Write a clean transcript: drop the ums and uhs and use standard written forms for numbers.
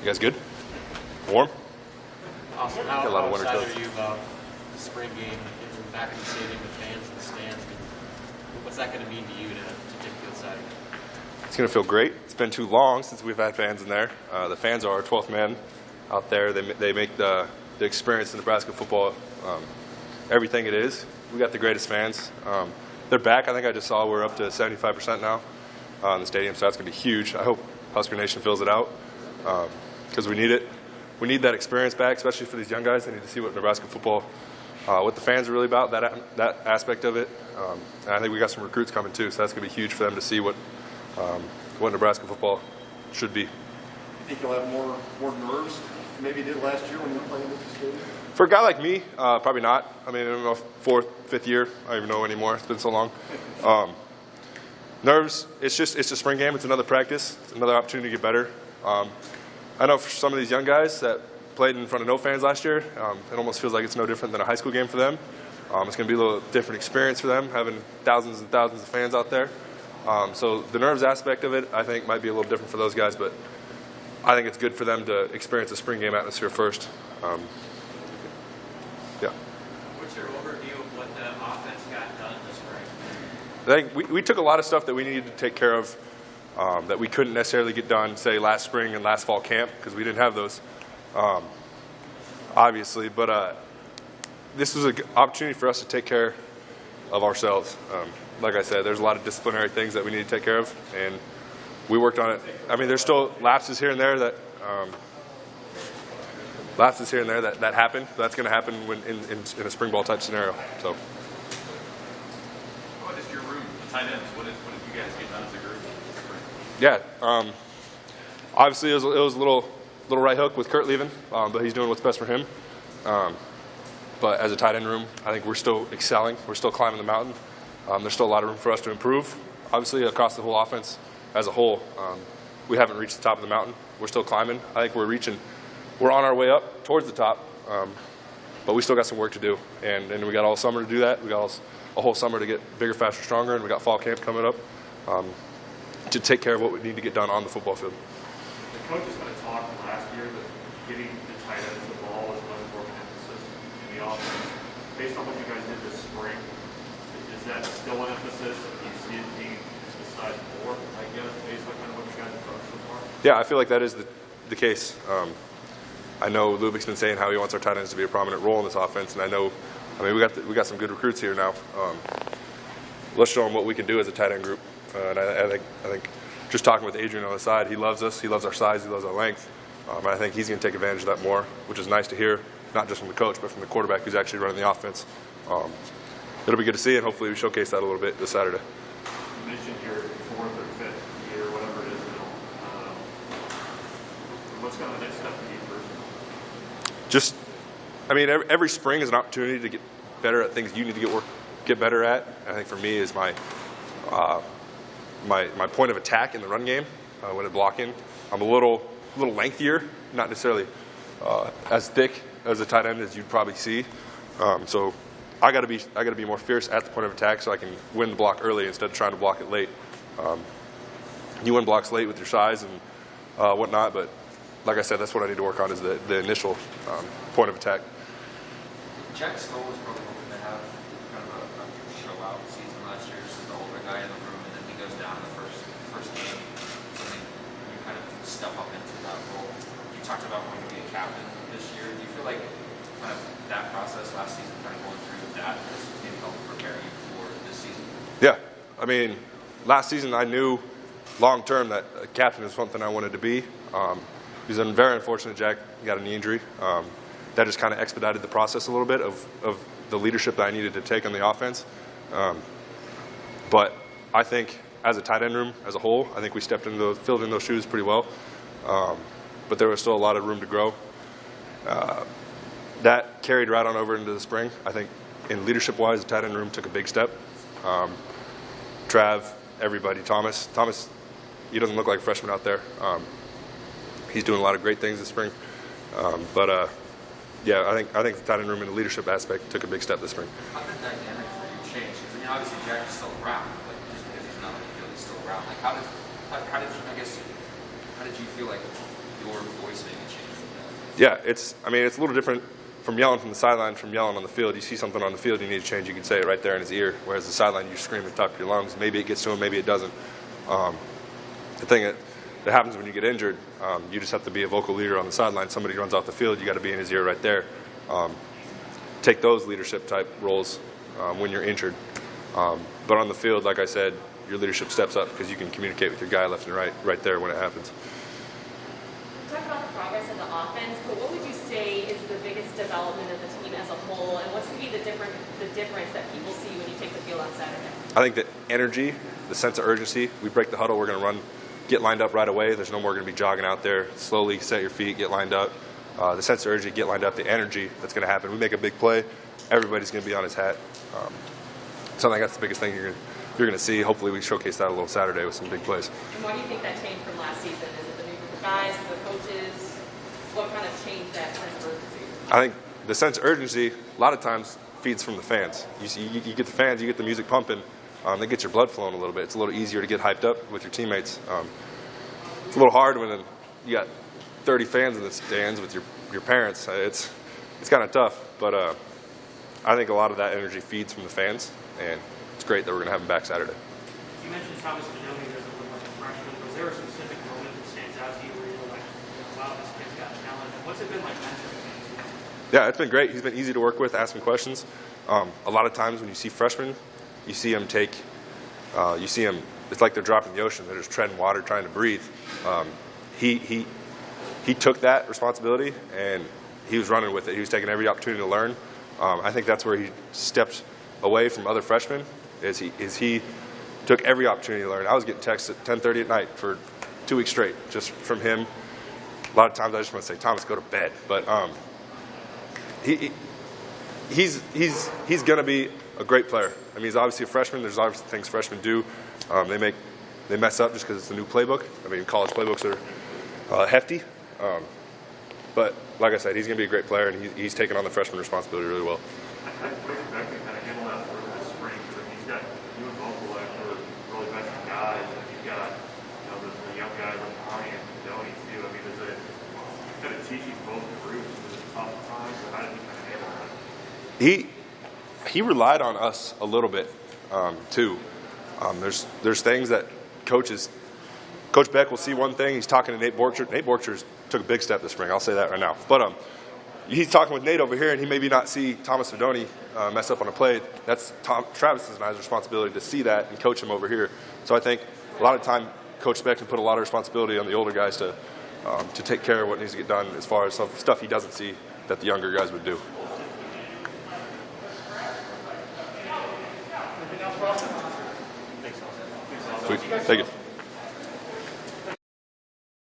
You guys good? Warm? Awesome. Got a lot of winter excited coats. are you about the spring game, getting back in the stadium, the fans in the stands? What's that going to mean to you to take field side? It's going to feel great. It's been too long since we've had fans in there. The fans are our 12th man out there. They make the experience in Nebraska football everything it is. We got the greatest fans. They're back. I think I just saw we're up to 75% now in the stadium, so that's going to be huge. I hope Husker Nation fills it out because we need it. We need that experience back, especially for these young guys. They need to see what Nebraska football, what the fans are really about, that aspect of it. And I think we got some recruits coming too, so that's going to be huge for them to see what Nebraska football should be. You think you'll have more nerves than maybe you did last year when you were playing at the stadium? For a guy like me, probably not. I mean, I don't know, fourth, fifth year, I don't even know anymore. It's been so long. Nerves, it's a spring game. It's another practice. It's another opportunity to get better. I know for some of these young guys that played in front of no fans last year, it almost feels like it's no different than a high school game for them. It's going to be a little different experience for them, having thousands and thousands of fans out there. So the nerves aspect of it, I think, might be a little different for those guys, but I think it's good for them to experience a spring game atmosphere first. Yeah. What's your overview of what the offense got done this spring? I think we took a lot of stuff that we needed to take care of that we couldn't necessarily get done, say, last spring and last fall camp, because we didn't have those, obviously. But this was an opportunity for us to take care of ourselves. Like I said, there's a lot of disciplinary things that we need to take care of, and we worked on it. I mean, there's still lapses here and there that that happen. That's going to happen when in a spring ball type scenario. So. What is your room, the tight ends? What did you guys get done as a group? Yeah, obviously it was a little right hook with Kurt leaving, but he's doing what's best for him. But as a tight end room, I think we're still excelling. We're still climbing the mountain. There's still a lot of room for us to improve. Obviously, across the whole offense as a whole, we haven't reached the top of the mountain. We're still climbing. I think we're on our way up towards the top, but we still got some work to do. And we got all summer to do that. We got a whole summer to get bigger, faster, stronger, and we got fall camp coming up to take care of what we need to get done on the football field. The coaches kind of talked last year that getting the tight ends the ball was much more of an emphasis in the offense. Based on what you guys did this spring, is that still an emphasis? Do you see it being emphasized more, I guess, based on kind of what you guys have done so far? Yeah, I feel like that is the case. I know Lubik's been saying how he wants our tight ends to be a prominent role in this offense, and I mean, we got some good recruits here now. Let's show them what we can do as a tight end group. And I think just talking with Adrian on the side, he loves us. He loves our size. He loves our length. And I think he's going to take advantage of that more, which is nice to hear, not just from the coach, but from the quarterback who's actually running the offense. It'll be good to see, and hopefully we showcase that a little bit this Saturday. You mentioned your fourth or fifth year, whatever it is now. What's kind of the next step for you personally? I mean, every spring is an opportunity to get better at things you need to get better at. I think for me is my point of attack in the run game when it's blocking. I'm a little lengthier, not necessarily as thick as a tight end as you'd probably see. So I got to be more fierce at the point of attack so I can win the block early instead of trying to block it late. You win blocks late with your size and whatnot, but like I said, that's what I need to work on is the initial point of attack. Jack Stoll was probably hoping to have kind of a show-out season last year, just the older guy in the room, and then he goes down in the first game. So then you kind of step up into that role. You talked about wanting to be a captain this year. Do you feel like kind of that process last season, kind of going through that, has maybe helped prepare you for this season? Yeah, I mean, last season I knew long-term that a captain is something I wanted to be. It was very unfortunate Jack got a knee injury. That just kind of expedited the process a little bit of the leadership that I needed to take on the offense. But I think as a tight end room as a whole, I think we filled in those shoes pretty well. But there was still a lot of room to grow. That carried right on over into the spring. I think in leadership-wise, the tight end room took a big step. Trav, everybody, Thomas, he doesn't look like a freshman out there. He's doing a lot of great things this spring. Yeah, I think the tight end room and the leadership aspect took a big step this spring. How did the dynamic for you change? Because I mean, obviously Jack is still around, like just because he's not on the field, he's still around. Like how did you feel like your voice maybe changes like that? Yeah, I mean, it's a little different from yelling from the sideline, from yelling on the field. You see something on the field you need to change, you can say it right there in his ear. Whereas the sideline, you scream at the top of your lungs. Maybe it gets to him, maybe it doesn't. The thing that happens when you get injured, you just have to be a vocal leader on the sideline. Somebody runs off the field, you got to be in his ear right there. Take those leadership type roles when you're injured. But on the field, like I said, your leadership steps up because you can communicate with your guy left and right there when it happens. You talked about the progress of the offense, but what would you say is the biggest development of the team as a whole, and what's going to be the difference that people see when you take the field on Saturday? I think the energy, the sense of urgency. We break the huddle, we're going to run, get lined up right away. There's no more going to be jogging out there. Slowly set your feet, get lined up. The sense of urgency, get lined up, the energy that's going to happen. We make a big play, everybody's going to be on his hat. So I think that's the biggest thing you're going to see. Hopefully we showcase that a little Saturday with some big plays. And why do you think that changed from last season? Is it the new group of guys, the coaches? What kind of changed that sense of urgency? I think the sense of urgency a lot of times feeds from the fans. You get the fans, you get the music pumping, they get your blood flowing a little bit. It's a little easier to get hyped up with your teammates. It's a little hard when you got 30 fans in the stands with your parents. It's kind of tough, but I think a lot of that energy feeds from the fans, and it's great that we're going to have them back Saturday. You mentioned Thomas Benoni doesn't look like a freshman. Was there a specific moment that stands out to you where you're like, wow, this kid's got talent? And what's it been like mentoring him? Yeah, it's been great. He's been easy to work with, asking questions. A lot of times when you see freshmen, you see him it's like they're dropping the ocean. They're just treading water, trying to breathe. He took that responsibility, and he was running with it. He was taking every opportunity to learn. I think that's where he stepped away from other freshmen, is he took every opportunity to learn. I was getting texts at 10:30 at night for 2 weeks straight, just from him. A lot of times I just want to say, Thomas, go to bed. But he's going to be a great player. I mean, he's obviously a freshman. There's obviously things freshmen do. They mess up just because it's a new playbook. I mean, college playbooks are hefty. But like I said, he's going to be a great player, and he's taken on the freshman responsibility really well. I think Beck can kind of handle that through the spring. Because he's got you and Vocal for really veteran guys, and you've got the young guys like Connie and Donnie too. I mean, is it kind of teaching both groups? Is it tough times, or how did he kind of handle that? He relied on us a little bit too. There's things that Coach Beck will see one thing. He's talking to Nate Borcher. Nate Borcher's took a big step this spring. I'll say that right now. But he's talking with Nate over here, and he maybe not see Thomas Fedoni mess up on a play. That's Travis's and I's responsibility to see that and coach him over here. So I think a lot of time Coach Beck can put a lot of responsibility on the older guys to take care of what needs to get done as far as stuff he doesn't see that the younger guys would do. Sweet. Thank you.